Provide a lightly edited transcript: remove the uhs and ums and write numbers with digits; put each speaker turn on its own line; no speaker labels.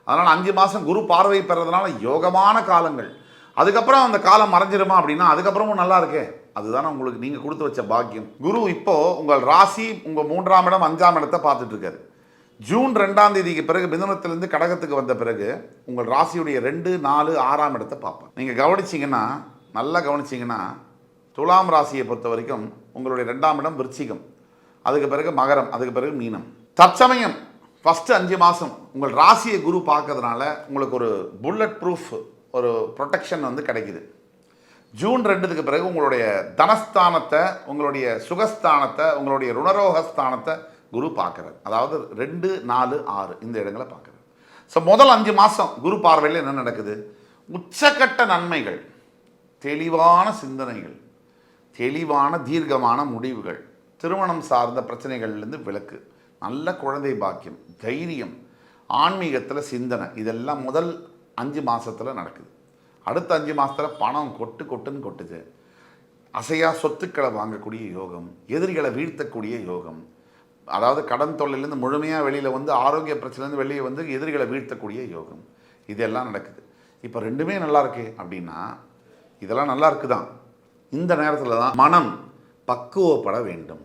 அதனால் 5 மாதம் குரு பார்வை பெறதுனால யோகமான காலங்கள். அதுக்கப்புறம் அந்த காலம் மறைஞ்சிருமா அப்படின்னா அதுக்கப்புறமும் நல்லா இருக்கே. அதுதானே உங்களுக்கு நீங்கள் கொடுத்து வச்ச பாக்கியம். குரு இப்போ உங்கள் ராசி உங்கள் 3ஆம் இடம் 5ஆம் இடத்தை பார்த்துட்டு இருக்காரு. ஜூன் 2ஆம் தேதிக்கு பிறகு மிதுனத்திலிருந்து கடகத்துக்கு வந்த பிறகு உங்கள் ராசியுடைய 2, 4, 6ஆம் இடத்தை பார்ப்பேன். நீங்கள் கவனிச்சிங்கன்னா, நல்லா கவனிச்சிங்கன்னா, துலாம் ராசியை பொறுத்த வரைக்கும் உங்களுடைய 2ஆம் இடம் விருச்சிகம், அதுக்கு பிறகு மகரம், அதுக்கு பிறகு மீனம். தற்சமயம் ஃபஸ்ட்டு 5 மாதம் உங்கள் ராசியை குரு பார்க்கறதுனால உங்களுக்கு ஒரு புல்லட் ப்ரூஃப் ஒரு ப்ரொடெக்ஷன் வந்து கிடைக்குது. ஜூன் 2க்கு பிறகு உங்களுடைய தனஸ்தானத்தை, உங்களுடைய சுகஸ்தானத்தை, உங்களுடைய ருணரோகஸ்தானத்தை குரு பார்க்குறார். அதாவது 2, 4, 6 இந்த இடங்களை பார்க்குறார். ஸோ முதல் 5 மாதம் குரு பார்வையில் என்ன நடக்குது? உச்சக்கட்ட நன்மைகள், தெளிவான சிந்தனைகள், தெளிவான தீர்க்கமான முடிவுகள், திருமணம் சார்ந்த பிரச்சனைகள்லேருந்து விலக்கு, நல்ல குழந்தை பாக்கியம், தைரியம், ஆன்மீகத்தில் சிந்தனை, இதெல்லாம் முதல் 5 மாதத்தில் நடக்குது. அடுத்த 5 மாதத்தில் பணம் கொட்டுன்னு கொட்டுது. அசையா சொத்துக்களை வாங்கக்கூடிய யோகம், எதிரிகளை வீழ்த்தக்கூடிய யோகம், அதாவது கடன் தொல்லையிலேருந்து முழுமையாக வெளியில் வந்து ஆரோக்கிய பிரச்சனைலேருந்து வெளியே வந்து எதிரிகளை வீழ்த்தக்கூடிய யோகம், இதெல்லாம் நடக்குது. இப்போ ரெண்டுமே நல்லா இருக்கு அப்படின்னா இதெல்லாம் நல்லா இருக்குதான். இந்த நேரத்தில் தான் மனம் பக்குவப்பட வேண்டும்.